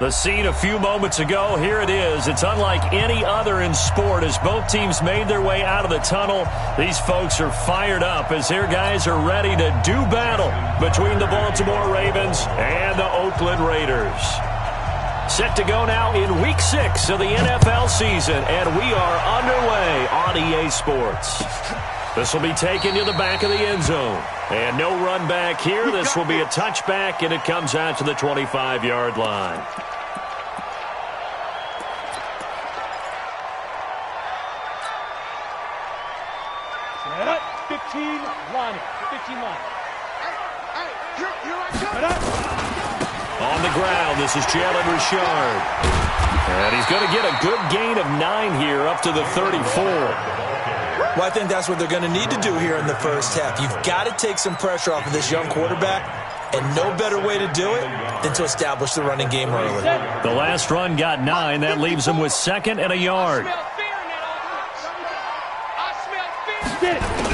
The scene a few moments ago, here it is. It's unlike any other in sport as both teams made their way out of the tunnel. These folks are fired up as their guys are ready to do battle between the Baltimore Ravens and the Oakland Raiders. Set to go now in Week 6 of the NFL season, and we are underway on EA Sports. This will be taken to the back of the end zone. And no run back here. This will be a touchback, and it comes out to the 25-yard line. Set up, 15 line. 15 line. On the ground, this is Jalen Richard. And he's going to get a good gain of 9 here up to the 34. Well, I think that's what they're going to need to do here in the first half. You've got to take some pressure off of this young quarterback, and no better way to do it than to establish the running game early. The last run got 9. That leaves him with 2nd and a yard.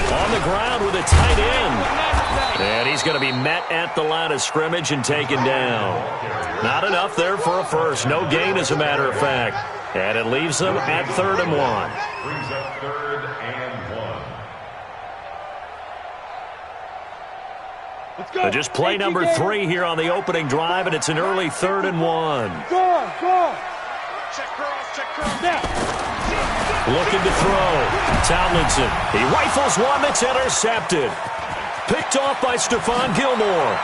On the ground with a tight end. And he's going to be met at the line of scrimmage and taken down. Not enough there for a first. No gain, as a matter of fact. And it leaves them at 3rd and 1. Brings up 3rd and 1. So just play number 3 here on the opening drive, and it's an early 3rd and 1. Go. Check cross. Now. Looking to throw. Tomlinson. He rifles one that's intercepted. Picked off by Stephon Gilmore.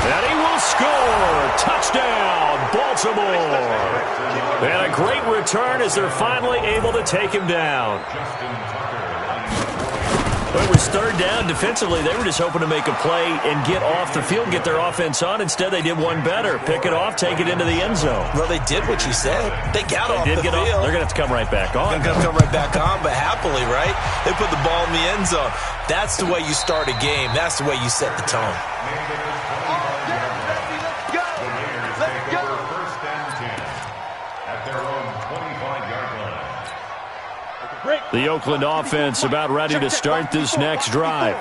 And he will score. Touchdown, Baltimore. And a great return as they're finally able to take him down. Well, it was 3rd down. Defensively, they were just hoping to make a play and get off the field, get their offense on. Instead, they did one better. Pick it off, take it into the end zone. Well, they did what you said. They got off the field. They're going to have to come right back on. They're going to come right back on, but happily, right? They put the ball in the end zone. That's the way you start a game. That's the way you set the tone. The Oakland offense about ready to start this next drive.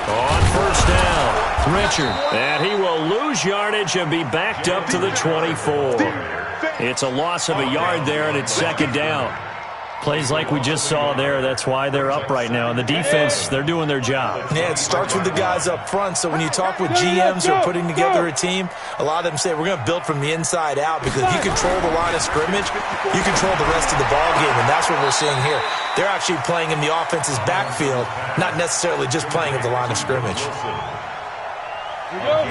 On 1st down, Richard. And he will lose yardage and be backed up to the 24. It's a loss of a yard there, and it's 2nd down. Plays like we just saw there. That's why they're up right now. And the defense, they're doing their job. Yeah, it starts with the guys up front. So when you talk with GMs who are putting together a team, a lot of them say we're going to build from the inside out, because if you control the line of scrimmage, you control the rest of the ball game, and that's what we're seeing here. They're actually playing in the offense's backfield, not necessarily just playing at the line of scrimmage.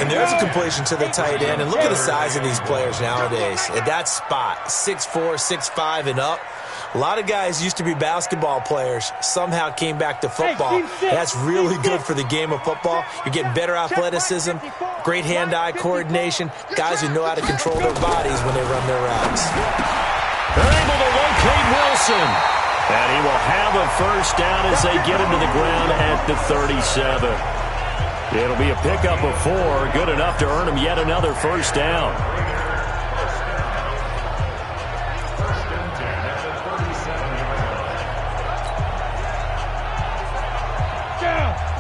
And there's a completion to the tight end. And look at the size of these players nowadays. At that spot, 6'4", 6'5", and up. A lot of guys used to be basketball players, somehow came back to football. That's really good for the game of football. You're getting better athleticism, great hand-eye coordination, guys who know how to control their bodies when they run their routes. They're able to locate Wilson. And he will have a first down as they get him to the ground at the 37. It'll be a pickup of 4, good enough to earn him yet another first down.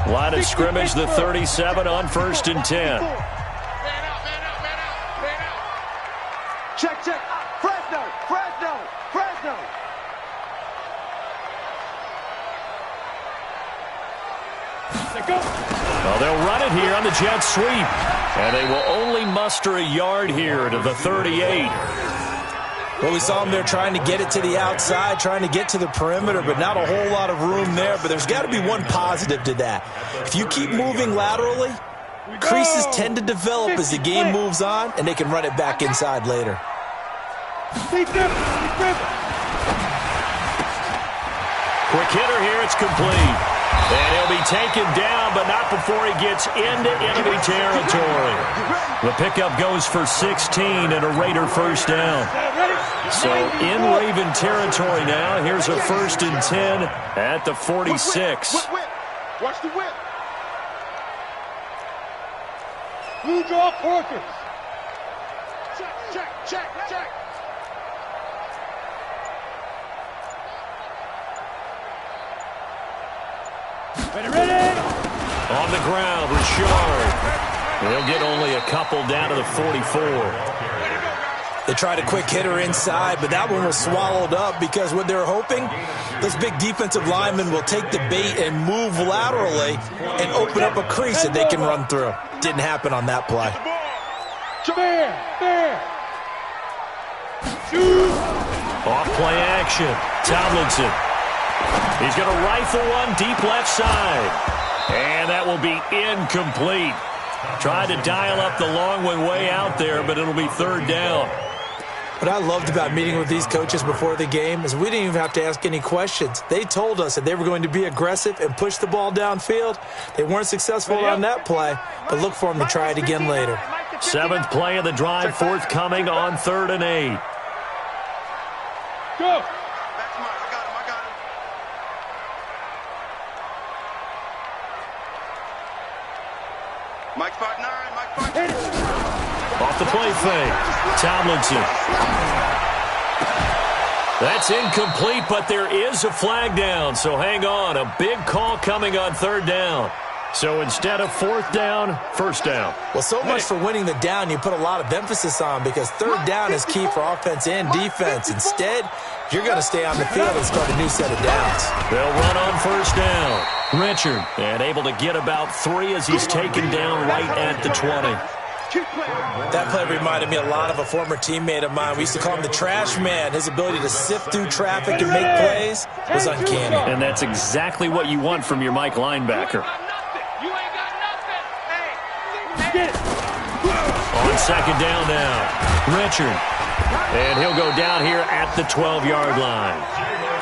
Line of scrimmage, the 37 on 1st and 10. Man out. Check. Fresno. Well, they'll run it here on the jet sweep. And they will only muster a yard here to the 38. Well, we saw them there trying to get it to the outside, trying to get to the perimeter, but not a whole lot of room there. But there's got to be one positive to that. If you keep moving laterally, creases tend to develop as the game moves on, and they can run it back inside later. Quick hitter here, it's complete. And he'll be taken down, but not before he gets into enemy territory. The pickup goes for 16 and a Raider first down. So in Raven territory now. Here's a 1st and 10 at the 46. Watch the whip. Blue draw Porkers. Check. Ready. On the ground, Richard. They'll get only a couple down to the 44. They tried a quick hitter inside, but that one was swallowed up because what they're hoping, those big defensive linemen will take the bait and move laterally and open up a crease that they can run through. Didn't happen on that play. Off play action. Tomlinson. He's going to rifle one deep left side. And that will be incomplete. Tried to dial up the long one way out there, but it'll be third down. What I loved about meeting with these coaches before the game is we didn't even have to ask any questions. They told us that they were going to be aggressive and push the ball downfield. They weren't successful on that play, but look for them to try it again later. 7th play of the drive, forthcoming on 3rd and 8. Go! Mike 5'9", Mike 5'9". Off the play fake. Tomlinson. That's incomplete, but there is a flag down, so hang on. A big call coming on 3rd down. So instead of 4th down, 1st down. Well, so much for winning the down you put a lot of emphasis on because 3rd down is key for offense and defense. Instead, you're going to stay on the field and start a new set of downs. They'll run on 1st down. Richard, and able to get about 3 as he's taken down right at the 20. That play reminded me a lot of a former teammate of mine. We used to call him the trash man. His ability to sift through traffic and make plays was uncanny. And that's exactly what you want from your Mike linebacker. On 2nd down now, Richard. And he'll go down here at the 12-yard line.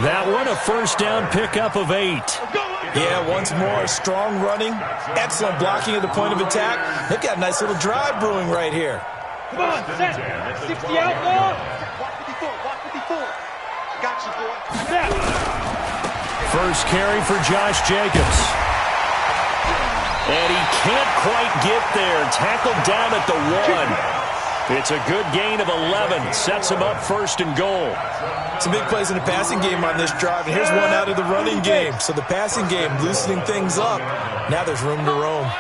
That one, a 1st down pickup of 8. Yeah, once more, strong running, excellent blocking at the point of attack. They've got a nice little drive brewing right here. Come on, set. 60 out, ball. Block 54. Got you, boy. Set. First carry for Josh Jacobs. And he can't quite get there. Tackled down at the 1. It's a good gain of 11. Sets him up 1st and goal. Some big plays in the passing game on this drive, and here's one out of the running game. So the passing game loosening things up. Now there's room to roam.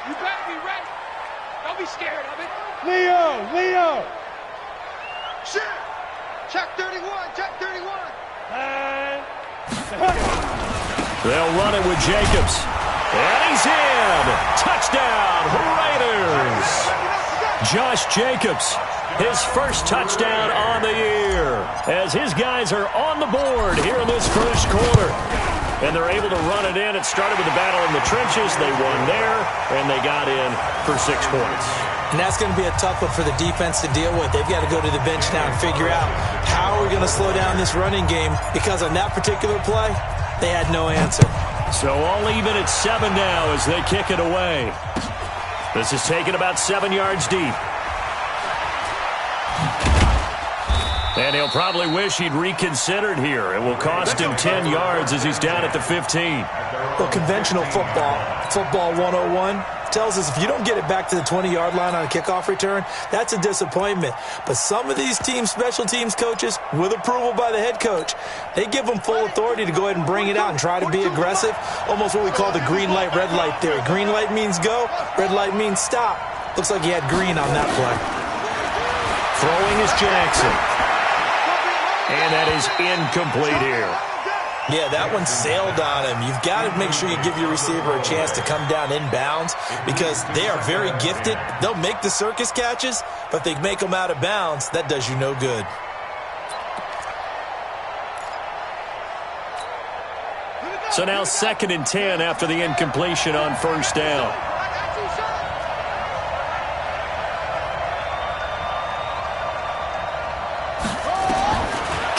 You better be ready. Don't be scared of it. Leo. Shit. Check 31. Check 31. And They'll run it with Jacobs. And he's in. Touchdown, Raiders. Josh Jacobs, his first touchdown on the year, as his guys are on the board here in this first quarter. And they're able to run it in. It started with a battle in the trenches. They won there, and they got in for 6 points. And that's going to be a tough one for the defense to deal with. They've got to go to the bench now and figure out how are we going to slow down this running game, because on that particular play, they had no answer. So all even at 7 now as they kick it away. This is taken about 7 yards deep. And he'll probably wish he'd reconsidered here. It will cost him 10 yards as he's down at the 15. Well, conventional football 101, tells us if you don't get it back to the 20-yard line on a kickoff return, that's a disappointment. But some of these special teams coaches, with approval by the head coach, they give them full authority to go ahead and bring it out and try to be aggressive, almost what we call the green light, red light theory. Green light means go, red light means stop. Looks like he had green on that play. Throwing is Jackson. And that is incomplete here. Yeah, that one sailed on him. You've got to make sure you give your receiver a chance to come down inbounds because they are very gifted. They'll make the circus catches, but if they make them out of bounds, that does you no good. So now 2nd and 10 after the incompletion on 1st down.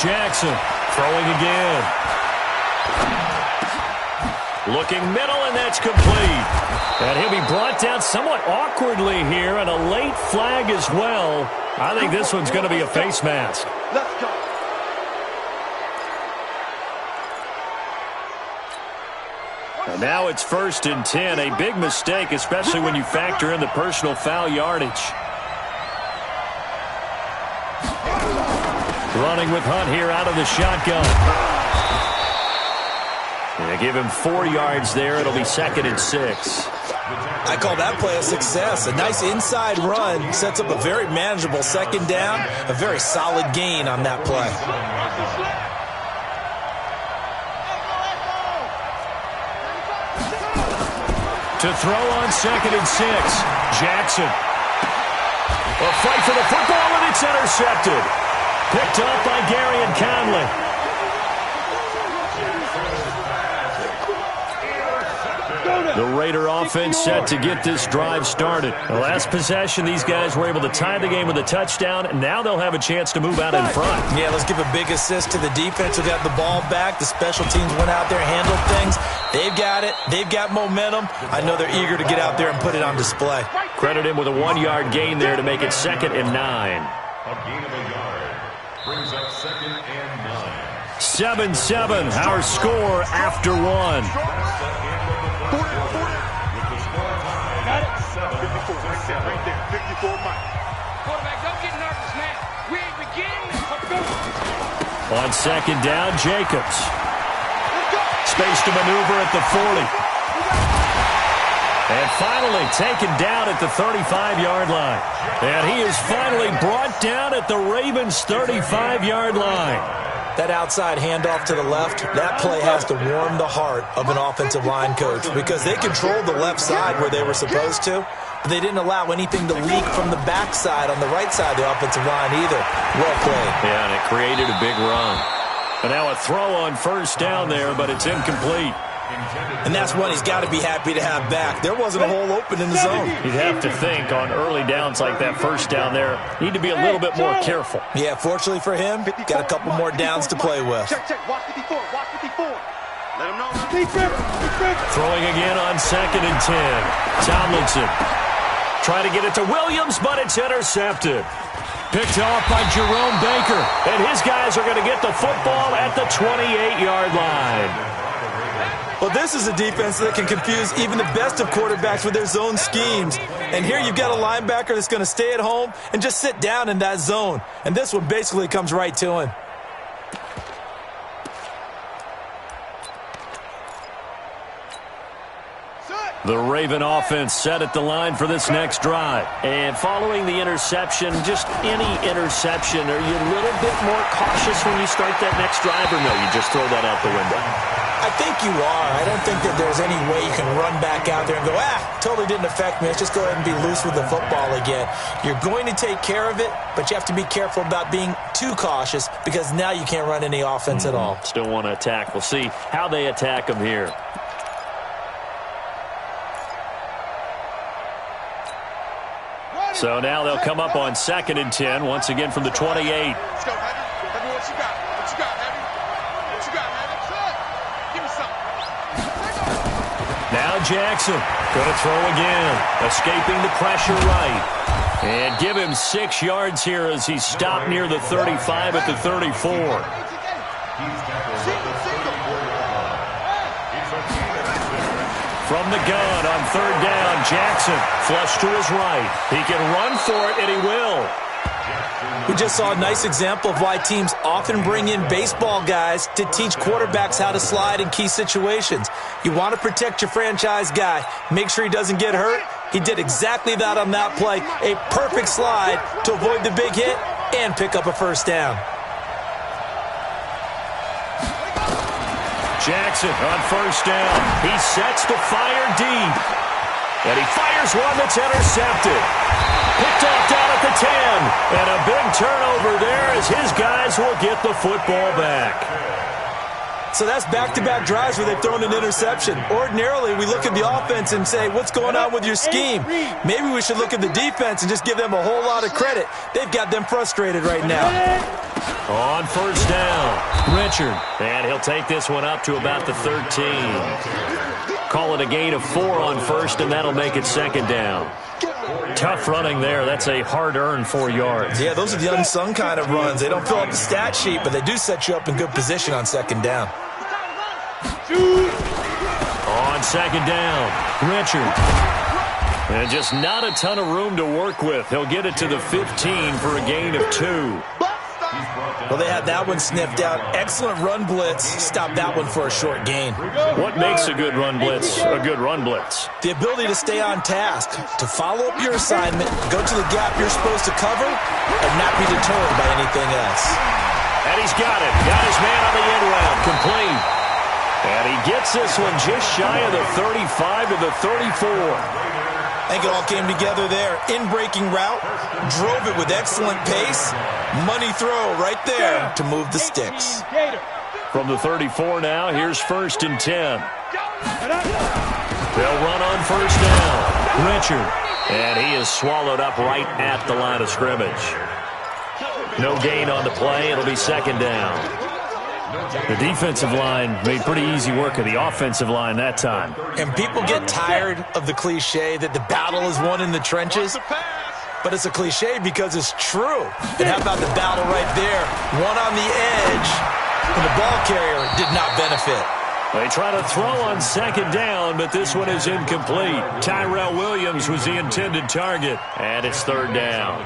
Jackson throwing again. Looking middle, and that's complete. And he'll be brought down somewhat awkwardly here, and a late flag as well. I think this one's going to be a face mask. Let's go. And now it's 1st and 10. A big mistake, especially when you factor in the personal foul yardage. Running with Hunt here out of the shotgun. They give him 4 yards there. It'll be 2nd and 6. I call that play a success. A nice inside run sets up a very manageable second down, a very solid gain on that play. To throw on 2nd and 6, Jackson. A fight for the football, and it's intercepted. Picked up by Gary and Conley. The Raider offense set to get this drive started. The last possession, these guys were able to tie the game with a touchdown, and now they'll have a chance to move out in front. Yeah, let's give a big assist to the defense who got the ball back. The special teams went out there, handled things. They've got it. They've got momentum. I know they're eager to get out there and put it on display. Credit him with a 1-yard gain there to make it 2nd and 9. A gain of a yard brings up 2nd and 9. 7-7, our score after 1. Right there, 54 Mike. Quarterback, don't get nervous, man. We ain't beginning. On 2nd down, Jacobs. Space to maneuver at the 40. And finally taken down at the 35-yard line. And he is finally brought down at the Ravens' 35-yard line. That outside handoff to the left, that play has to warm the heart of an offensive line coach because they controlled the left side where they were supposed to, but they didn't allow anything to leak from the backside on the right side of the offensive line either. Well played. Yeah, and it created a big run. And now a throw on 1st down there, but it's incomplete. And that's one he's got to be happy to have back. There wasn't a hole open in the zone. You'd have to think on early downs like that 1st down there, need to be a little bit more careful. Yeah, fortunately for him, got a couple more downs to play with. Check. Watch 54. Watch 54. Let him know. Throwing again on 2nd and 10. Tomlinson. Trying to get it to Williams, but it's intercepted. Picked off by Jerome Baker. And his guys are going to get the football at the 28-yard line. Well, this is a defense that can confuse even the best of quarterbacks with their zone schemes. And here you've got a linebacker that's going to stay at home and just sit down in that zone. And this one basically comes right to him. The Raven offense set at the line for this next drive. And following the interception, just any interception, are you a little bit more cautious when you start that next drive, or no, you just throw that out the window? I think you are. I don't think that there's any way you can run back out there and go, totally didn't affect me. Let's just go ahead and be loose with the football again. You're going to take care of it, but you have to be careful about being too cautious because now you can't run any offense at all. Still want to attack. We'll see how they attack them here. So now they'll come up on 2nd and 10, once again from the 28. Let's go, Heavy. Heavy, what you got? What you got, Heavy? What you got, Heavy? Give me something. Now Jackson going to throw again, escaping the pressure right. And give him 6 yards here as he's stopped near the 35 at the 34. From the gun on 3rd down, Jackson flush to his right. He can run for it, and he will. We just saw a nice example of why teams often bring in baseball guys to teach quarterbacks how to slide in key situations. You want to protect your franchise guy. Make sure he doesn't get hurt. He did exactly that on that play. A perfect slide to avoid the big hit and pick up a 1st down. Jackson on 1st down. He sets to fire deep. And he fires one that's intercepted. Picked off down at the 10. And a big turnover there as his guys will get the football back. So that's back-to-back drives where they've thrown an interception. Ordinarily, we look at the offense and say, what's going on with your scheme? Maybe we should look at the defense and just give them a whole lot of credit. They've got them frustrated right now. On 1st down, Richard. And he'll take this one up to about the 13. Call it a gain of 4 on 1st, and that'll make it 2nd down. Tough running there. That's a hard-earned 4 yards. Yeah, those are the unsung kind of runs. They don't fill up the stat sheet, but they do set you up in good position on 2nd down. On 2nd down, Richard. And just not a ton of room to work with. He'll get it to the 15 for a gain of 2. Well, they had that one sniffed out. Excellent run blitz. Stopped that one for a short gain. What makes a good run blitz a good run blitz? The ability to stay on task, to follow up your assignment, go to the gap you're supposed to cover, and not be deterred by anything else. And he's got it. Got his man on the end round. Complete. And he gets this one just shy of the 35 to the 34. I think it all came together there. In-breaking route, drove it with excellent pace. Money throw right there to move the sticks. From the 34 now, here's 1st and 10. They'll run on 1st down. Richard. And he is swallowed up right at the line of scrimmage. No gain on the play. It'll be 2nd down. The defensive line made pretty easy work of the offensive line that time. And people get tired of the cliche that the battle is won in the trenches. But it's a cliche because it's true. And how about the battle right there? One on the edge, and the ball carrier did not benefit. They try to throw on 2nd down, but this one is incomplete. Tyrell Williams was the intended target, and it's 3rd down.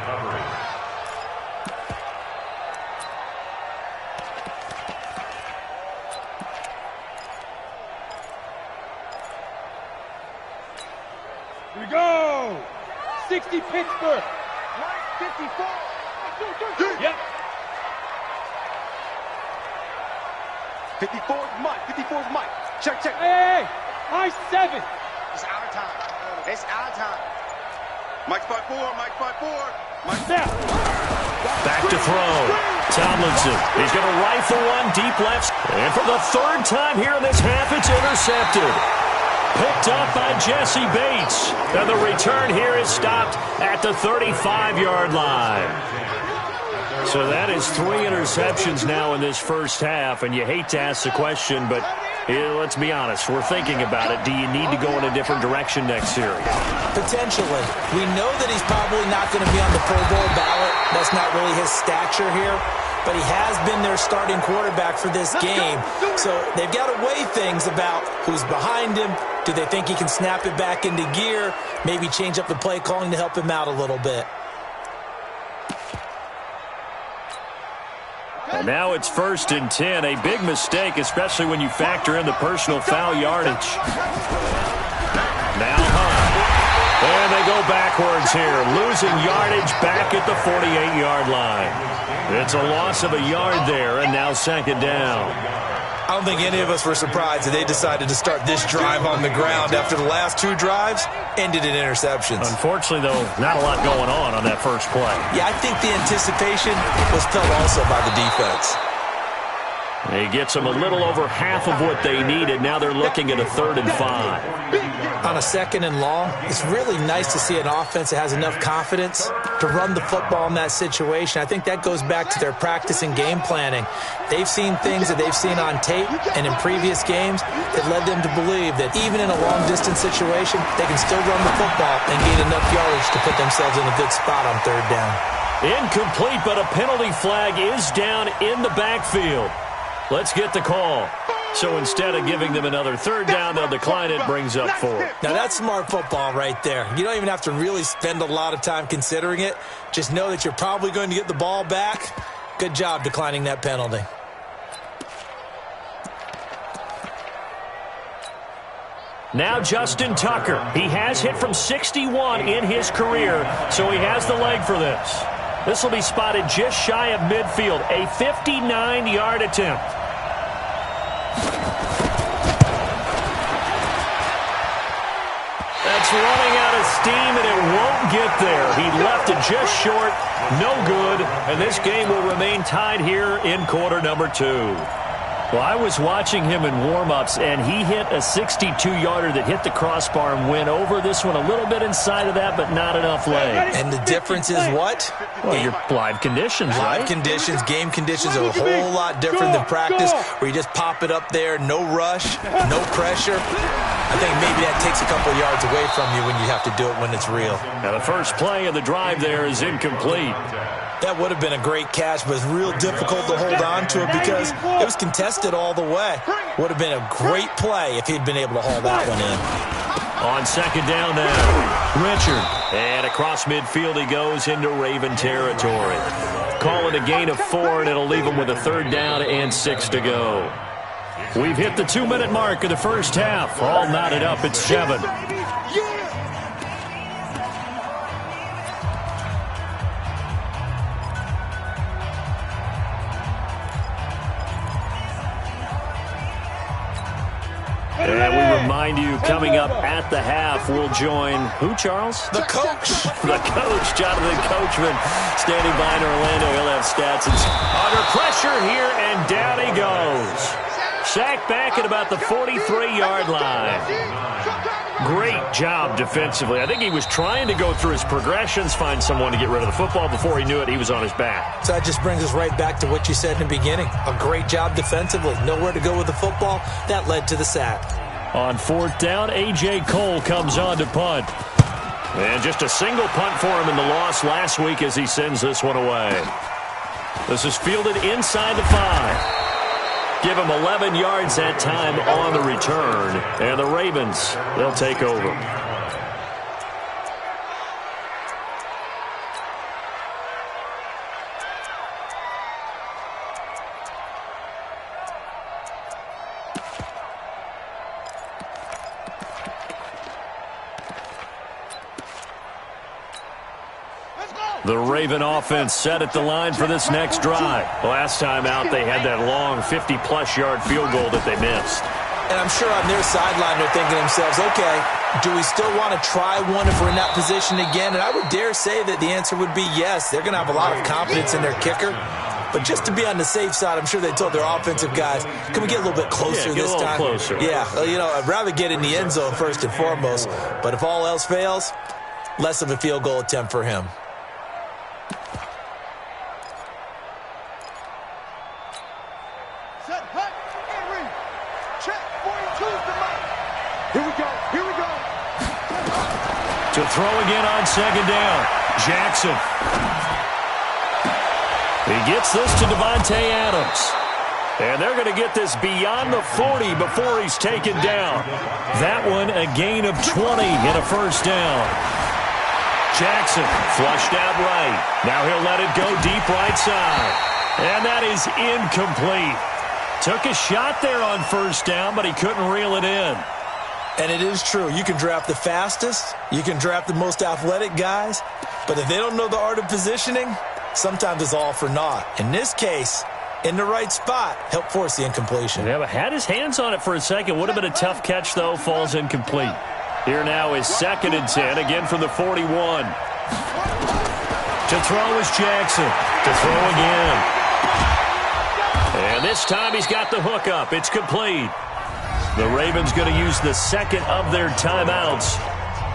Here we go! 60 Pittsburgh! 54! Yep. 54's Mike. 54's Mike. Check. Hey! High 7! It's our time. It's our time. Mike's 5-4. Mike's 5-4. Mike's Now! Back to throw. Tomlinson. He's going to rifle one deep left. And for the 3rd time here in this half, it's intercepted. Picked up by Jesse Bates. And the return here is stopped at the 35-yard line. So that is 3 interceptions now in this first half. And you hate to ask the question, but let's be honest. We're thinking about it. Do you need to go in a different direction next series? Potentially. We know that he's probably not going to be on the Pro Bowl ballot. That's not really his stature here. But he has been their starting quarterback for this game. So they've got to weigh things about who's behind him. Do they think he can snap it back into gear? Maybe change up the play calling to help him out a little bit. And now it's 1st and 10. A big mistake, especially when you factor in the personal foul yardage. Now Hunt. And they go backwards here. Losing yardage back at the 48-yard line. It's a loss of a yard there, and now 2nd down. I don't think any of us were surprised that they decided to start this drive on the ground after the last 2 drives ended in interceptions. Unfortunately, though, not a lot going on that first play. Yeah, I think the anticipation was felt also by the defense. He gets them a little over half of what they needed. Now they're looking at a 3rd and 5. On a 2nd and long, it's really nice to see an offense that has enough confidence to run the football in that situation. I think that goes back to their practice and game planning. They've seen things that they've seen on tape and in previous games that led them to believe that even in a long-distance situation, they can still run the football and gain enough yardage to put themselves in a good spot on 3rd down. Incomplete, but a penalty flag is down in the backfield. Let's get the call. So instead of giving them another 3rd down, they'll decline it, brings up 4. Now that's smart football right there. You don't even have to really spend a lot of time considering it. Just know that you're probably going to get the ball back. Good job declining that penalty. Now Justin Tucker. He has hit from 61 in his career, so he has the leg for this. This will be spotted just shy of midfield, a 59-yard attempt. That's running out of steam, and it won't get there. He left it just short, no good, and this game will remain tied here in quarter number 2. Well, I was watching him in warm-ups, and he hit a 62-yarder that hit the crossbar and went over this one a little bit inside of that, but not enough leg. And the difference is what? Well, your live conditions, right? Live conditions, game conditions are a whole lot different than practice, where you just pop it up there, no rush, no pressure. I think maybe that takes a couple yards away from you when you have to do it when it's real. Now, the first play of the drive there is incomplete. That would have been a great catch, but it's real difficult to hold on to it because it was contested all the way. Would have been a great play if he'd been able to haul that one in. On second down now, Richard. And across midfield he goes into Raven territory. Call it a gain of 4, and it'll leave him with a 3rd down and 6 to go. We've hit the 2-minute mark of the first half. All knotted up at 7. And we remind you, coming up at the half, we'll join who, Charles? The coach. The coach, Jonathan Coachman, standing by in Orlando. He'll have stats. It's under pressure here, and down he goes. Sacked back at about the 43-yard line. Great job defensively. I think he was trying to go through his progressions, find someone to get rid of the football. Before he knew it, he was on his back. So that just brings us right back to what you said in the beginning. A great job defensively. Nowhere to go with the football. That led to the sack. On 4th down, A.J. Cole comes on to punt. And just a single punt for him in the loss last week as he sends this one away. This is fielded inside the 5. Give him 11 yards that time on the return. And the Ravens, they'll take over. The Raven offense set at the line for this next drive. Last time out, they had that long 50-plus yard field goal that they missed. And I'm sure on their sideline they're thinking to themselves, okay, do we still want to try one if we're in that position again? And I would dare say that the answer would be yes. They're going to have a lot of confidence in their kicker. But just to be on the safe side, I'm sure they told their offensive guys, can we get a little bit closer this time? Closer. Yeah, I'd rather get in the end zone first and foremost. But if all else fails, less of a field goal attempt for him. To throw again on second down, Jackson. He gets this to Devontae Adams. And they're going to get this beyond the 40 before he's taken down. That one a gain of 20 and a 1st down. Jackson flushed out right. Now he'll let it go deep right side. And that is incomplete. Took a shot there on 1st down, but he couldn't reel it in. And it is true. You can draft the fastest. You can draft the most athletic guys. But if they don't know the art of positioning, sometimes it's all for naught. In this case, in the right spot, helped force the incompletion. Yeah, but had his hands on it for a second. Would have been a tough catch, though. Falls incomplete. Here now is 2nd and 10, again from the 41. To throw is Jackson. To throw again. And this time he's got the hook up. It's complete. The Ravens going to use the 2nd of their timeouts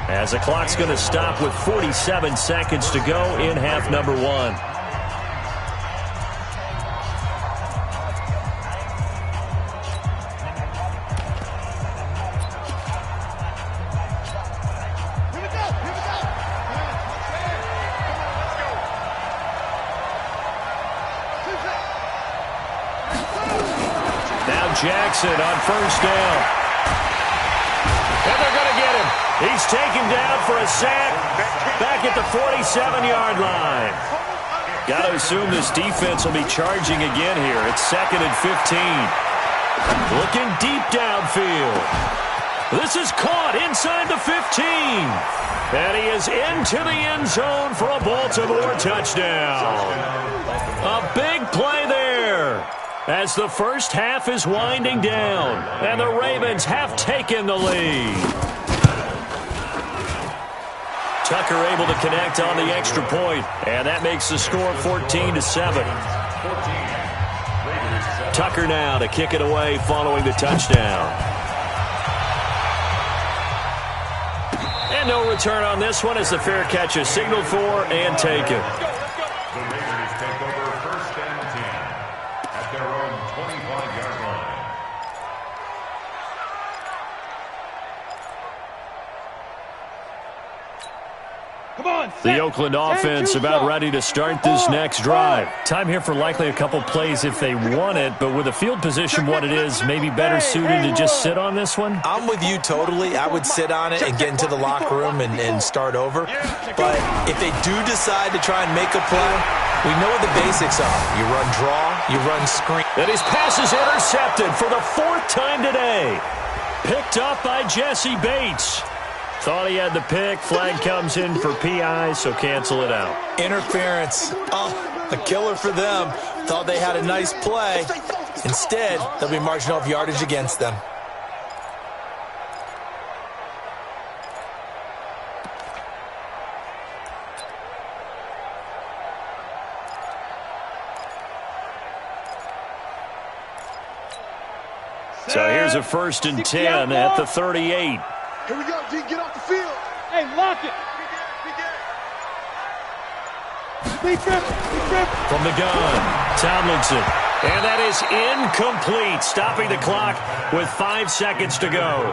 as the clock's going to stop with 47 seconds to go in half number 1. Jackson on 1st down. And they're going to get him. He's taken down for a sack back at the 47-yard line. Got to assume this defense will be charging again here. It's 2nd and 15. Looking deep downfield. This is caught inside the 15. And he is into the end zone for a Baltimore touchdown. A big play there. As the first half is winding down, and the Ravens have taken the lead. Tucker able to connect on the extra point, and that makes the score 14-7. Tucker now to kick it away following the touchdown. And no return on this one as the fair catch is signaled for and taken. The Oakland offense about ready to start this next drive. Time here for likely a couple plays if they want it, but with the field position what it is, maybe better suited to just sit on this one? I'm with you totally. I would sit on it and get into the locker room and start over. But if they do decide to try and make a play, we know what the basics are. You run draw, you run screen. And his pass is intercepted for the 4th time today. Picked up by Jesse Bates. Thought he had the pick. Flag comes in for PI, so cancel it out. Interference. Oh, a killer for them. Thought they had a nice play. Instead, they'll be marching off yardage against them. So here's a 1st and 10 at the 38. Here we go, D. Get off the field. Hey, lock it. From the gun, Tomlinson. And that is incomplete, stopping the clock with 5 seconds to go.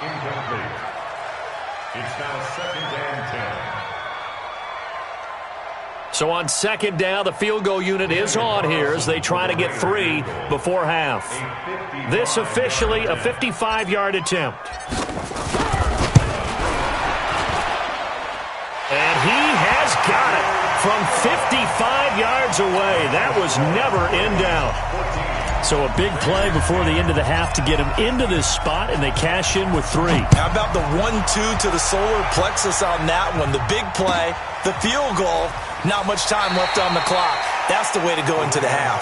Incomplete. It's now 2nd and 10. So on 2nd down, the field goal unit is on here as they try to get 3 before half. This officially a 55-yard attempt. And he has got it from 55 yards away. That was never in doubt. So a big play before the end of the half to get him into this spot, and they cash in with 3. How about the 1-2 to the solar plexus on that one? The big play, the field goal, not much time left on the clock. That's the way to go into the half.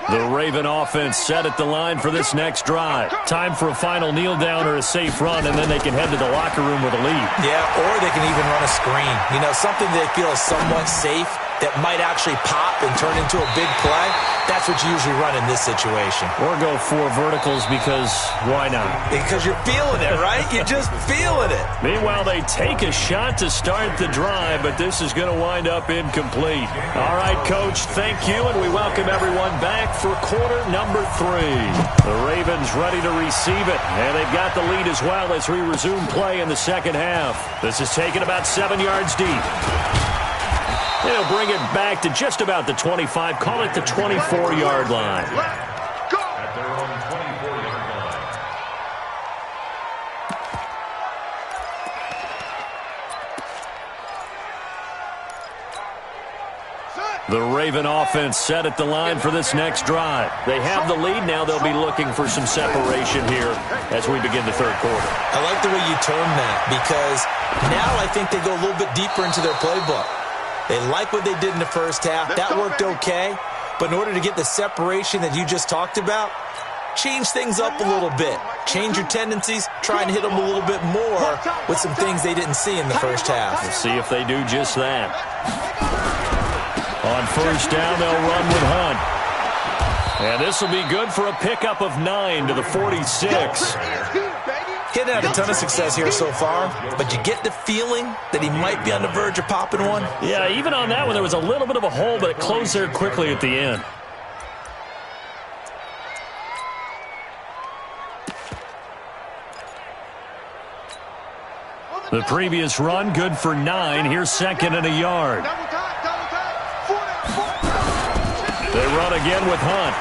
The Raven offense set at the line for this next drive. Time for a final kneel down or a safe run, and then they can head to the locker room with a lead. Yeah, or they can even run a screen. You know, something they feel is somewhat safe that might actually pop and turn into a big play. That's what you usually run in this situation. Or go 4 verticals because why not? Because you're feeling it, right? You're just feeling it. Meanwhile, they take a shot to start the drive, but this is going to wind up incomplete. All right, Coach, thank you, and we welcome everyone back for quarter number 3. The Ravens ready to receive it, and they've got the lead as well as we resume play in the second half. This is taken about 7 yards deep. They'll bring it back to just about the 25, call it the 24-yard line. At their own 24-yard line. The Raven offense set at the line for this next drive. They have the lead. Now they'll be looking for some separation here as we begin the third quarter. I like the way you term that because now I think they go a little bit deeper into their playbook. They like what they did in the first half. That worked okay. But in order to get the separation that you just talked about, change things up a little bit. Change your tendencies. Try and hit them a little bit more with some things they didn't see in the first half. We'll see if they do just that. On 1st down, they'll run with Hunt. And this will be good for a pickup of 9 to the 46. Getting had a ton of success here so far, but you get the feeling that he might be on the verge of popping one. Yeah, even on that one, there was a little bit of a hole, but it closed there quickly at the end. The previous run, good for 9. Here's 2nd and a yard. They run again with Hunt.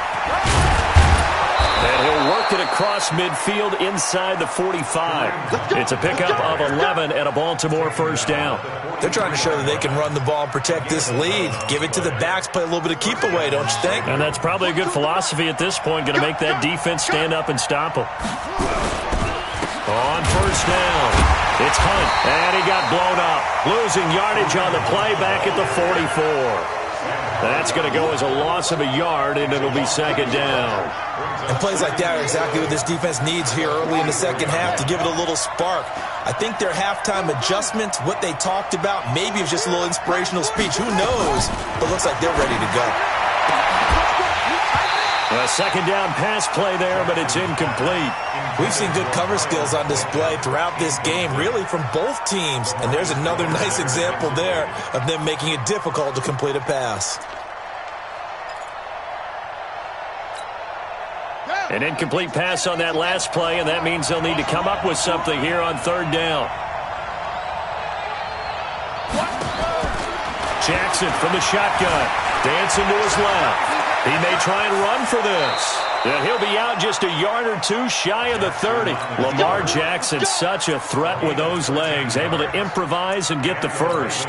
And he'll work it across midfield inside the 45. It's a pickup of 11 and a Baltimore 1st down. They're trying to show that they can run the ball and protect this lead. Give it to the backs, play a little bit of keep away, don't you think? And that's probably a good philosophy at this point. Going to make that defense stand up and stop them. On 1st down, it's Hunt. And he got blown up. Losing yardage on the play back at the 44. That's going to go as a loss of a yard, and it'll be 2nd down. And plays like that are exactly what this defense needs here early in the second half to give it a little spark. I think their halftime adjustments, what they talked about, maybe it was just a little inspirational speech. Who knows? But looks like they're ready to go. A second down pass play there, but it's incomplete. We've seen good cover skills on display throughout this game, really from both teams. And there's another nice example there of them making it difficult to complete a pass. An incomplete pass on that last play, and that means they'll need to come up with something here on third down. Jackson from the shotgun. Dancing to his left. He may try and run for this. And he'll be out just a yard or two shy of the 30. Lamar Jackson, such a threat with those legs, able to improvise and get the first.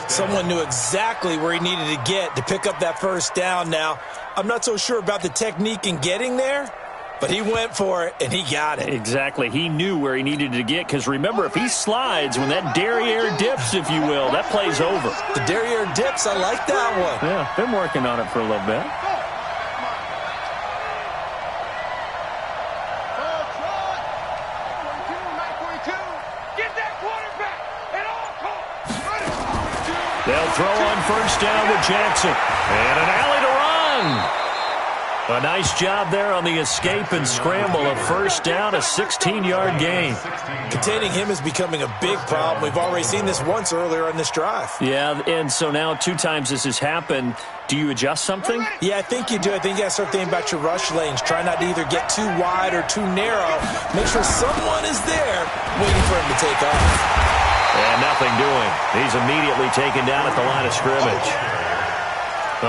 Someone knew exactly where he needed to get to pick up that first down now. I'm not so sure about the technique in getting there, but he went for it, and he got it. Exactly. He knew where he needed to get, because remember, if he slides, when that derriere dips, if you will, that play's over. The derriere dips, I like that one. Yeah, been working on it for a little bit. They'll throw on first down with Jackson. And an alley to run. A nice job there on the escape and scramble. A first down, a 16-yard gain. Containing him is becoming a big problem. We've already seen this once earlier on this drive. Yeah, and so now 2 times this has happened. Do you adjust something? Yeah, I think you do. I think you got to start thinking about your rush lanes. Try not to either get too wide or too narrow. Make sure someone is there waiting for him to take off. And nothing doing. He's immediately taken down at the line of scrimmage.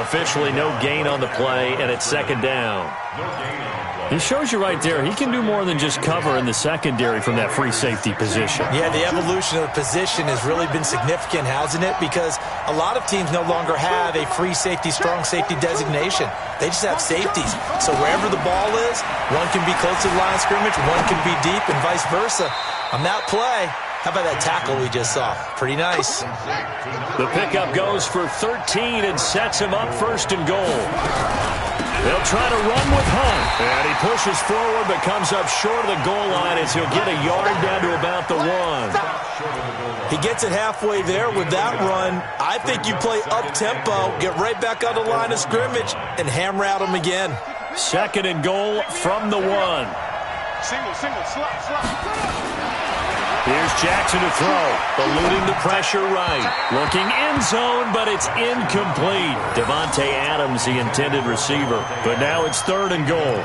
Officially no gain on the play, and it's second down. He shows you right there, he can do more than just cover in the secondary from that free safety position. Yeah, the evolution of the position has really been significant, hasn't it? Because a lot of teams no longer have a free safety, strong safety designation. They just have safeties. So wherever the ball is, one can be close to the line of scrimmage, one can be deep, and vice versa. On that play, how about that tackle we just saw? Pretty nice. The pickup goes for 13 and sets him up first and goal. They'll try to run with Hunt. And he pushes forward but comes up short of the goal line as he'll get a yard down to about the 1. He gets it halfway there with that run. I think you play up-tempo, get right back on the line of scrimmage, and hammer out him again. Second and goal from the 1. Single, slot. Here's Jackson to throw, eluding the pressure right. Looking end zone, but it's incomplete. Devontae Adams, the intended receiver. But now it's third and goal.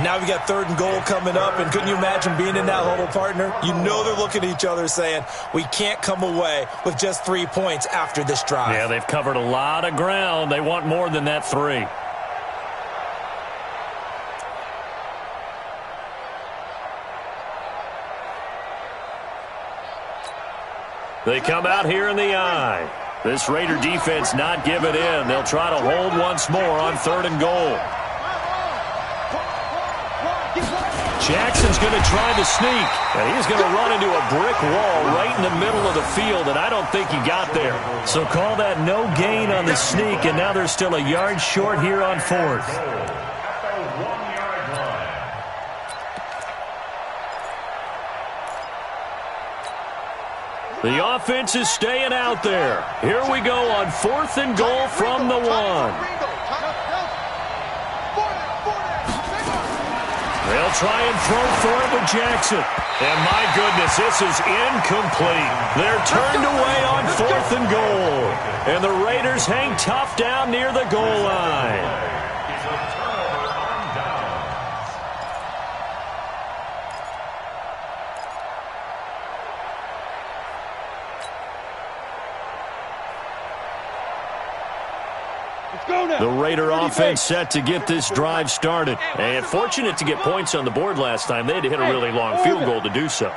Now we got third and goal coming up, and couldn't you imagine being in that huddle, partner? You know they're looking at each other saying, we can't come away with just 3 points after this drive. Yeah, they've covered a lot of ground. They want more than that 3. They come out here in the eye. This Raider defense not giving in. They'll try to hold once more on third and goal. Jackson's going to try to sneak, and he's going to run into a brick wall right in the middle of the field, and I don't think he got there. So call that no gain on the sneak, and now they're still a yard short here on fourth. The offense is staying out there. Here we go on fourth and goal from the 1. They'll try and throw for it with Jackson. And my goodness, this is incomplete. They're turned away on fourth and goal. And the Raiders hang tough down near the goal line. The Raider offense set to get this drive started. And fortunate to get points on the board last time. They had to hit a really long field goal to do so.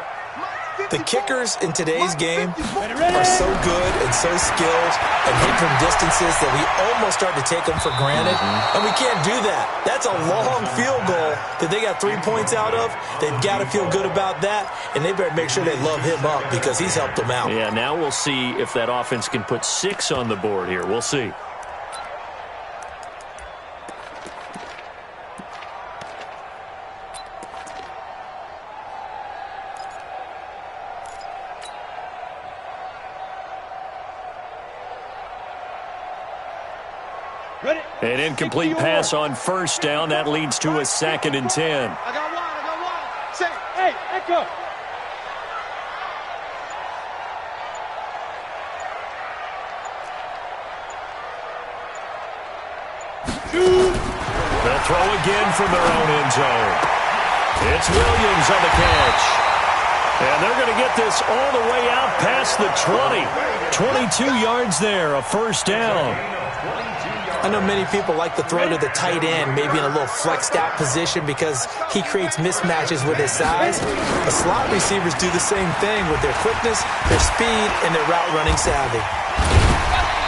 The kickers in today's game are so good and so skilled and hit from distances that we almost start to take them for granted. And we can't do that. That's a long field goal that they got 3 points out of. They've got to feel good about that, and they better make sure they love him up because he's helped them out. Yeah, now we'll see if that offense can put 6 on the board here. We'll see. An incomplete pass on first down. That leads to a 2nd and 10. I got one. Say, hey, Echo. They'll throw again from their own end zone. It's Williams on the catch. And they're going to get this all the way out past the 20. 22 yards there, a first down. I know many people like to throw to the tight end, maybe in a little flexed out position because he creates mismatches with his size. The slot receivers do the same thing with their quickness, their speed, and their route running savvy.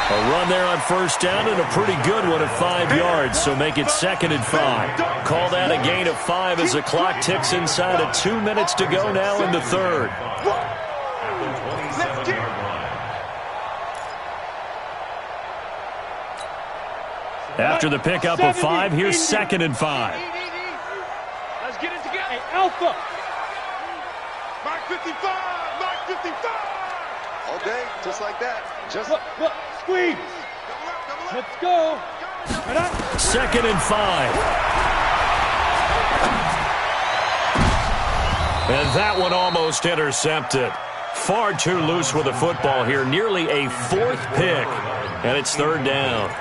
A run there on first down and a pretty good one at 5 yards, so make it 2nd and 5. Call that a gain of 5 as the clock ticks inside of 2 minutes to go now in the third. After the pickup of 5, here's 2nd and 5. Let's get it together. Hey, Alpha. Mark 55. Mark 55. All day, just like that. Just look, squeeze. Let's go. 2nd and 5. And that one almost intercepted. Far too loose with the football here. Nearly a 4th pick. And it's 3rd down.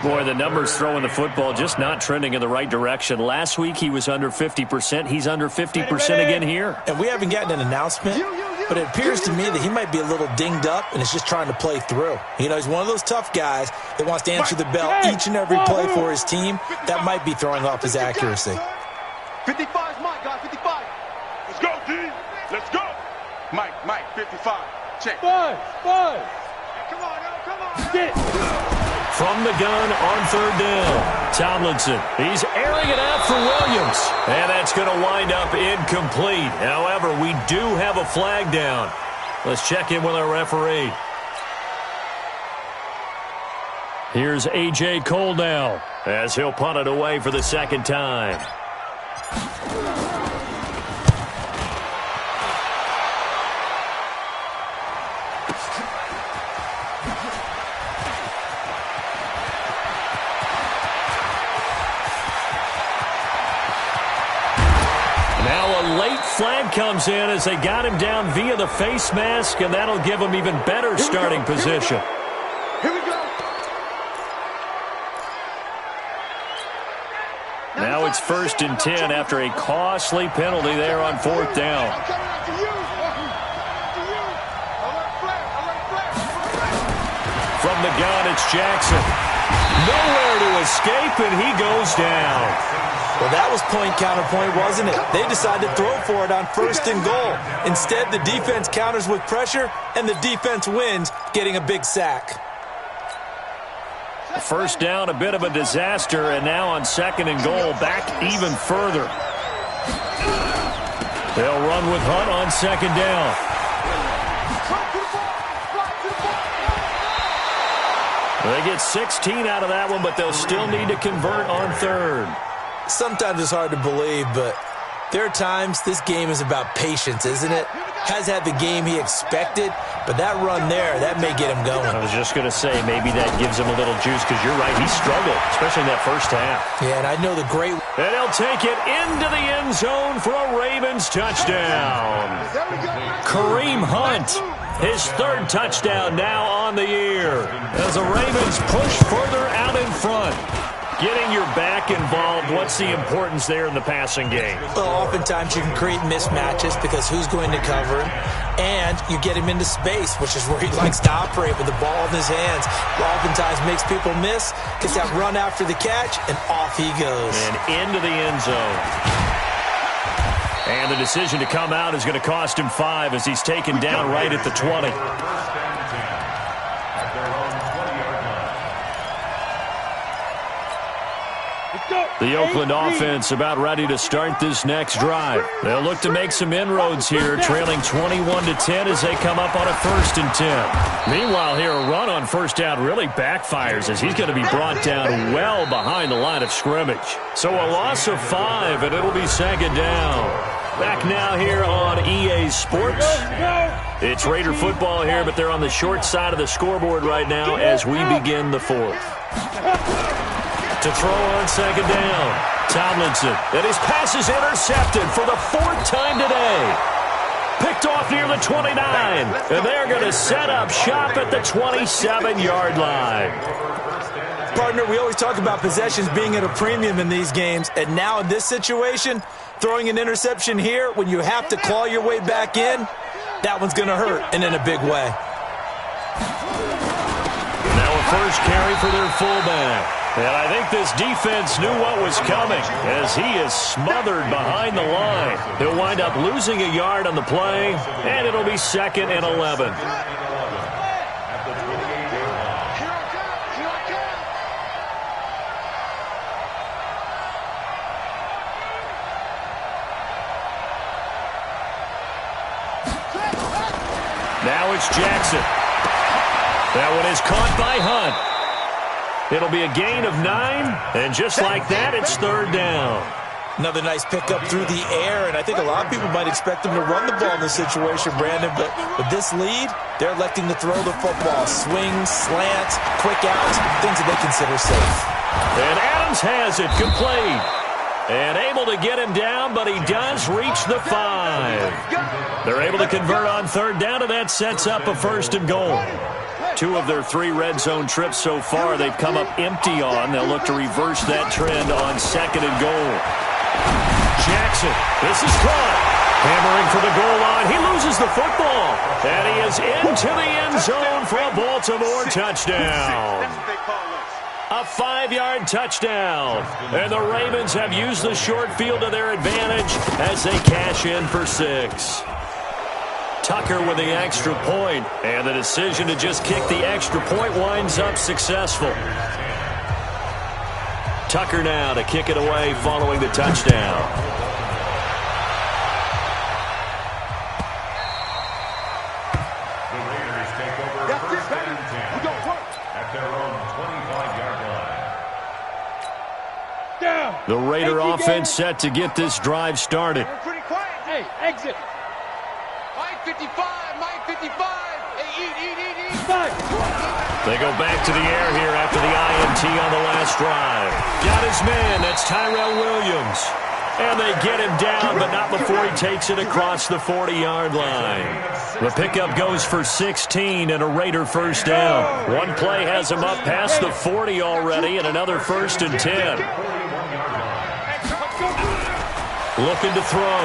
Boy, the numbers throwing the football just not trending in the right direction. Last week he was under 50%. He's under 50% again here. And we haven't gotten an announcement, but it appears to me that he might be a little dinged up and is just trying to play through. You know, he's one of those tough guys that wants to answer the bell each and every play for his team. That might be throwing off his accuracy. 55 is Mike, guys. 55. Let's go, D. Let's go. Mike, 55. Check. Buzz. Come on. Get it. From the gun on 3rd down, Tomlinson. He's airing it out for Williams. And that's going to wind up incomplete. However, we do have a flag down. Let's check in with our referee. Here's A.J. Cole now as he'll punt it away for the 2nd time. Flag comes in as they got him down via the face mask, and that'll give him even better starting position. Here we go. Now it's 1st and 10 after a costly penalty there on 4th down. From the gun, it's Jackson. Nowhere to escape, and he goes down. Well, that was point counterpoint, wasn't it? They decided to throw for it on 1st and goal. Instead, the defense counters with pressure, and the defense wins, getting a big sack. First down, a bit of a disaster, and now on 2nd and goal, back even further. They'll run with Hunt on 2nd down. They get 16 out of that one, but they'll still need to convert on 3rd. Sometimes it's hard to believe, but there are times this game is about patience, isn't it? Has had the game he expected, but that run there, that may get him going. I was just going to say, maybe that gives him a little juice, because you're right, he struggled, especially in that first half. Yeah, and I know the great... And he'll take it into the end zone for a Ravens touchdown. Kareem Hunt, his 3rd touchdown now on the year, as the Ravens push further out in front. Getting your back involved, what's the importance there in the passing game? Well, oftentimes you can create mismatches because who's going to cover him, and you get him into space, which is where he likes to operate with the ball in his hands. Oftentimes makes people miss, gets that run after the catch, and off he goes. And into the end zone. And the decision to come out is going to cost him 5 as he's taken down right at the 20. The Oakland offense about ready to start this next drive. They'll look to make some inroads here, trailing 21-10 as they come up on a 1st and 10. Meanwhile, here a run on 1st down really backfires as he's going to be brought down well behind the line of scrimmage. So a loss of 5, and it'll be 2nd down. Back now here on EA Sports. It's Raider football here, but they're on the short side of the scoreboard right now as we begin the fourth. To throw on second down, Tomlinson. And his pass is intercepted for the fourth time today. Picked off near the 29. And they're going to set up shop at the 27-yard line. Partner, we always talk about possessions being at a premium in these games, and now in this situation, throwing an interception here when you have to claw your way back in, that one's going to hurt, and in a big way. Now a first carry for their fullback. And I think this defense knew what was coming as he is smothered behind the line. He'll wind up losing a yard on the play, and it'll be 2nd and 11. Now it's Jackson. That one is caught by Hunt. It'll be a gain of 9, and just like that, it's 3rd down. Another nice pickup through the air, and I think a lot of people might expect them to run the ball in this situation, Brandon, but with this lead, they're electing to throw the football. Swings, slants, quick outs, things that they consider safe. And Adams has it, complete. And able to get him down, but he does reach the 5. They're able to convert on 3rd down, and that sets up a 1st and goal. 2 of their 3 red zone trips so far they've come up empty on. They'll look to reverse that trend on 2nd and goal. Jackson, this is caught. Hammering for the goal line. He loses the football. And he is into the end zone for a Baltimore touchdown. A 5-yard touchdown. And the Ravens have used the short field to their advantage as they cash in for 6. Tucker with the extra point, and the decision to just kick the extra point winds up successful. Tucker now to kick it away following the touchdown. The Raiders take over 1st and 10 at their own 25-yard line. The Raider offense set to get this drive started. Pretty quiet. Hey, exit. Mike 55, Mike 55. Hey, eat. They go back to the air here after the INT on the last drive. Got his man, that's Tyrell Williams. And they get him down, but not before he takes it across the 40-yard line. The pickup goes for 16 and a Raider 1st down. One play has him up past the 40 already, and another 1st and 10. Looking to throw.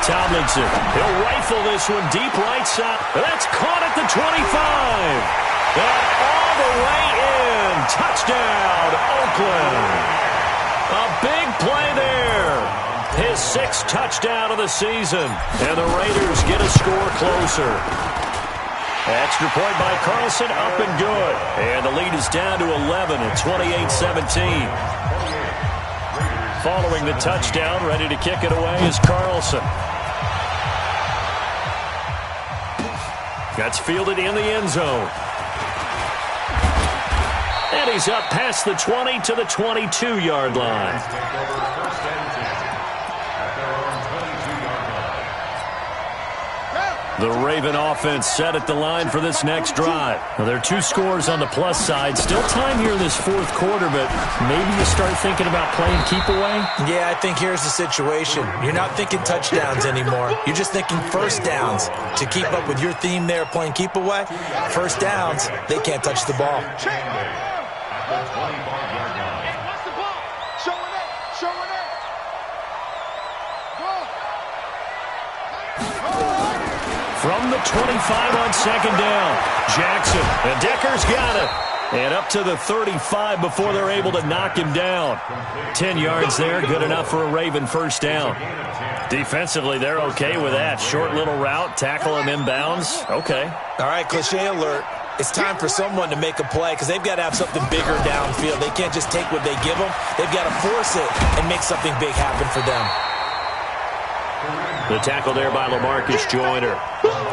Tomlinson. He'll rifle this one deep right side. That's caught at the 25. And all the way in. Touchdown, Oakland. A big play there. His 6th touchdown of the season. And the Raiders get a score closer. Extra point by Carlson, up and good. And the lead is down to 11 at 28-17. Following the touchdown, ready to kick it away is Carlson. That's fielded in the end zone. And he's up past the 20 to the 22-yard line. The Raven offense set at the line for this next drive. Now, there are 2 scores on the plus side. Still time here in this 4th quarter, but maybe you start thinking about playing keep away? Yeah, I think here's the situation. You're not thinking touchdowns anymore. You're just thinking 1st downs. To keep up with your theme there, playing keep away, 1st downs, they can't touch the ball. From the 25 on 2nd down, Jackson. And Decker's got it. And up to the 35 before they're able to knock him down. 10 yards there, good enough for a Raven 1st down. Defensively, they're okay with that. Short little route, tackle him inbounds. Okay. All right, cliche alert. It's time for someone to make a play because they've got to have something bigger downfield. They can't just take what they give them. They've got to force it and make something big happen for them. The tackle there by LaMarcus Joyner.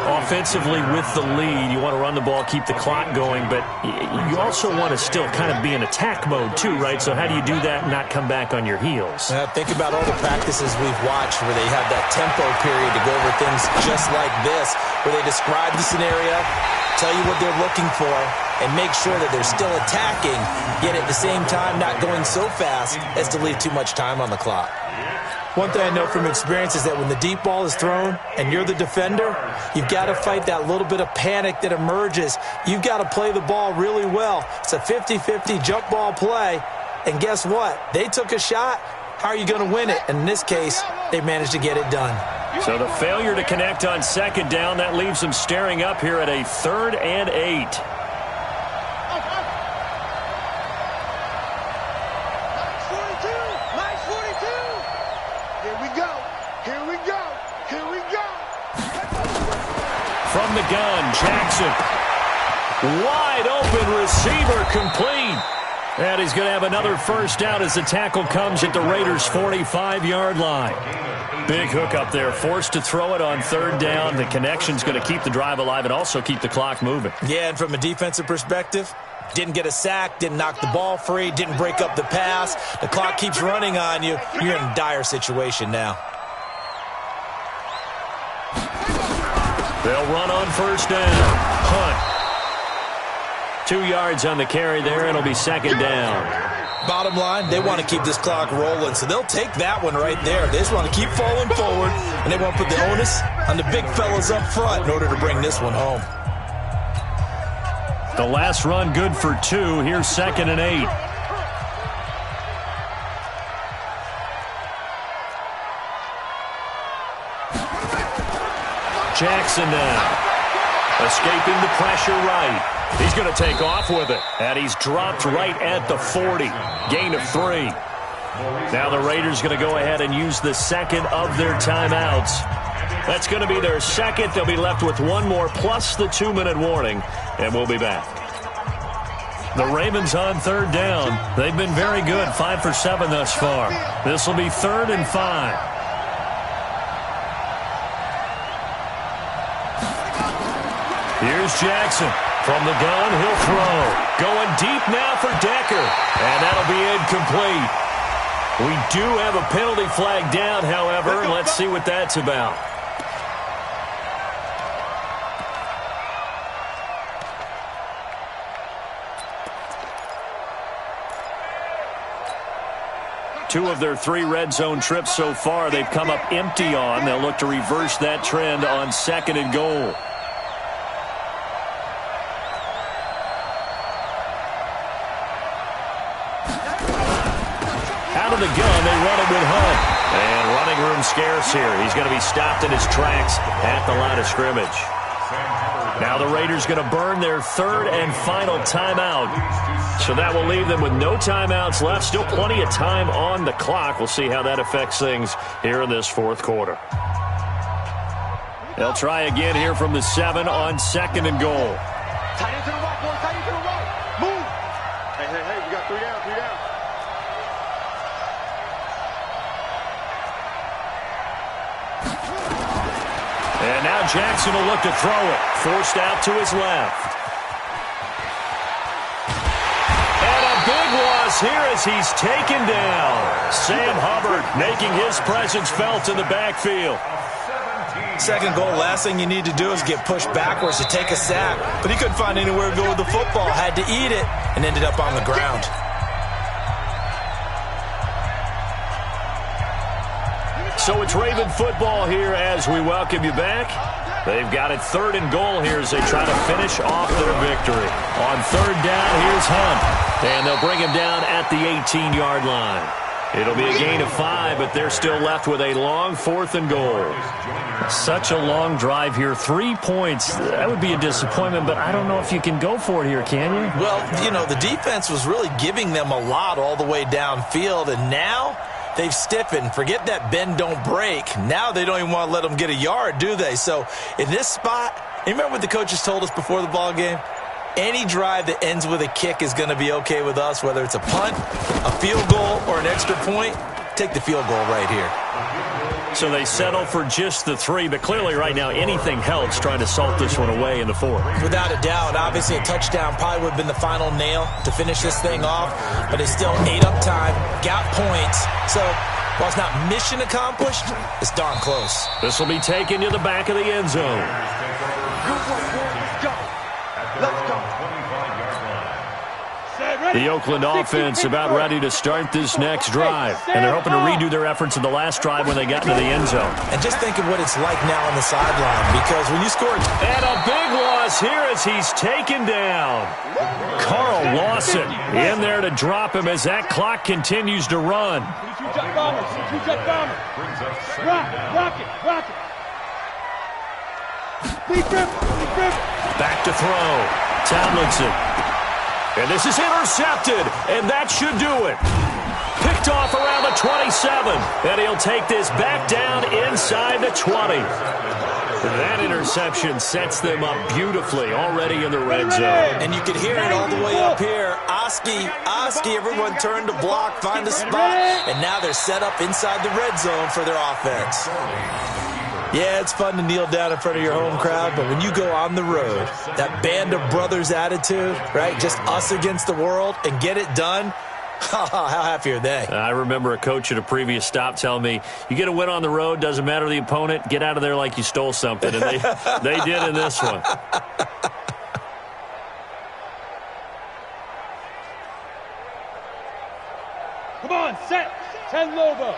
Offensively with the lead, you want to run the ball, keep the clock going, but you also want to still kind of be in attack mode too, right? So how do you do that and not come back on your heels? Think about all the practices we've watched where they have that tempo period to go over things just like this, where they describe the scenario, tell you what they're looking for, and make sure that they're still attacking, yet at the same time not going so fast as to leave too much time on the clock. One thing I know from experience is that when the deep ball is thrown and you're the defender, you've got to fight that little bit of panic that emerges. You've got to play the ball really well. It's a 50-50 jump ball play, and guess what? They took a shot. How are you going to win it? And in this case, they managed to get it done. So the failure to connect on second down, that leaves them staring up here at a 3rd and 8. From the gun, Jackson. Wide open receiver, complete. And he's going to have another first down as the tackle comes at the Raiders' 45-yard line. Big hook up there, forced to throw it on 3rd down. The connection's going to keep the drive alive and also keep the clock moving. Yeah, and from a defensive perspective, didn't get a sack, didn't knock the ball free, didn't break up the pass. The clock keeps running on you. You're in a dire situation now. They'll run on first down. Hunt. 2 yards on the carry there. It'll be 2nd down. Bottom line, they want to keep this clock rolling, so they'll take that one right there. They just want to keep falling forward, and they want to put the onus on the big fellas up front in order to bring this one home. The last run good for 2. Here's 2nd and 8. Jackson now. Escaping the pressure right. He's going to take off with it. And he's dropped right at the 40. Gain of 3. Now the Raiders going to go ahead and use the second of their timeouts. That's going to be their second. They'll be left with one more plus the 2-minute warning. And we'll be back. The Ravens on 3rd down. They've been very good. 5 for 7 thus far. This will be 3rd and 5. Here's Jackson. From the gun, he'll throw. Going deep now for Decker. And that'll be incomplete. We do have a penalty flag down, however. Let's see what that's about. Two of their 3 red zone trips so far, they've come up empty on. They'll look to reverse that trend on 2nd and goal. Out of the gun, they run it with Hunt. And running room scarce here. He's going to be stopped in his tracks at the line of scrimmage. Now the Raiders going to burn their 3rd and final timeout. So that will leave them with no timeouts left. Still plenty of time on the clock. We'll see how that affects things here in this 4th quarter. They'll try again here from the 7 on 2nd and goal. Tight end to the right, boys. Tight end to the right. Move. Hey, we got 3 down, 3 down. And now Jackson will look to throw it. Forced out to his left. And a big loss here as he's taken down. Sam Hubbard making his presence felt in the backfield. 2nd goal, last thing you need to do is get pushed backwards to take a sack. But he couldn't find anywhere to go with the football. Had to eat it and ended up on the ground. So it's Raven football here as we welcome you back. They've got it 3rd and goal here as they try to finish off their victory. On 3rd down, here's Hunt. And they'll bring him down at the 18-yard line. It'll be a gain of 5, but they're still left with a long 4th and goal. Such a long drive here. 3 points. That would be a disappointment, but I don't know if you can go for it here, can you? Well, you know, the defense was really giving them a lot all the way downfield, and now they've stiffened. Forget that bend, don't break. Now they don't even want to let them get a yard, do they? So in this spot, you remember what the coaches told us before the ball game? Any drive that ends with a kick is going to be okay with us, whether it's a punt, a field goal, or an extra point. Take the field goal right here. So they settle for just the 3, but clearly right now anything helps trying to salt this one away in the 4th. Without a doubt, obviously a touchdown probably would have been the final nail to finish this thing off, but it's still 8 up time, got points, so while it's not mission accomplished, it's darn close. This will be taken to the back of the end zone. Let's go. Let's go. The Oakland offense about ready to start this next drive. And they're hoping to redo their efforts in the last drive when they got into the end zone. And just think of what it's like now on the sideline, because when you score... And a big loss here as he's taken down. Carl Lawson in there to drop him as that clock continues to run. Back to throw. Tomlinson. And this is intercepted, and that should do it. Picked off around the 27, and he'll take this back down inside the 20. That interception sets them up beautifully already in the red zone. And you can hear it all the way up here. Oski, everyone turned to block, find a spot, and now they're set up inside the red zone for their offense. Yeah, it's fun to kneel down in front of your home crowd, but when you go on the road, that band of brothers attitude, right, just us against the world, and get it done, how happy are they? I remember a coach at a previous stop telling me, you get a win on the road, doesn't matter the opponent, get out of there like you stole something, and they did in this one. Come on, set. 10 Lobo.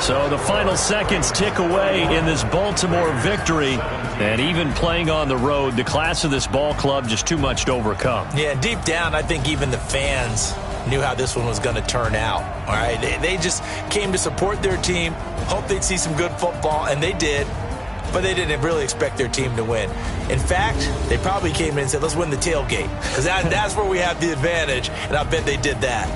So the final seconds tick away in this Baltimore victory. And even playing on the road, the class of this ball club just too much to overcome. Yeah, deep down, I think even the fans knew how this one was going to turn out. All right, they just came to support their team, hoped they'd see some good football, and they did. But they didn't really expect their team to win. In fact, they probably came in and said, let's win the tailgate, because that's where we have the advantage, and I bet they did that.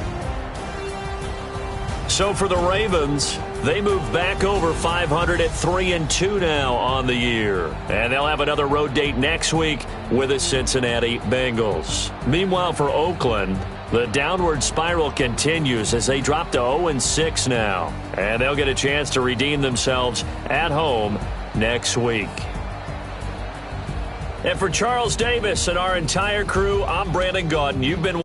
So for the Ravens, they move back over 500 at 3-2 now on the year. And they'll have another road date next week with the Cincinnati Bengals. Meanwhile, for Oakland, the downward spiral continues as they drop to 0-6 now. And they'll get a chance to redeem themselves at home next week. And for Charles Davis and our entire crew, I'm Brandon Gaudin. You've been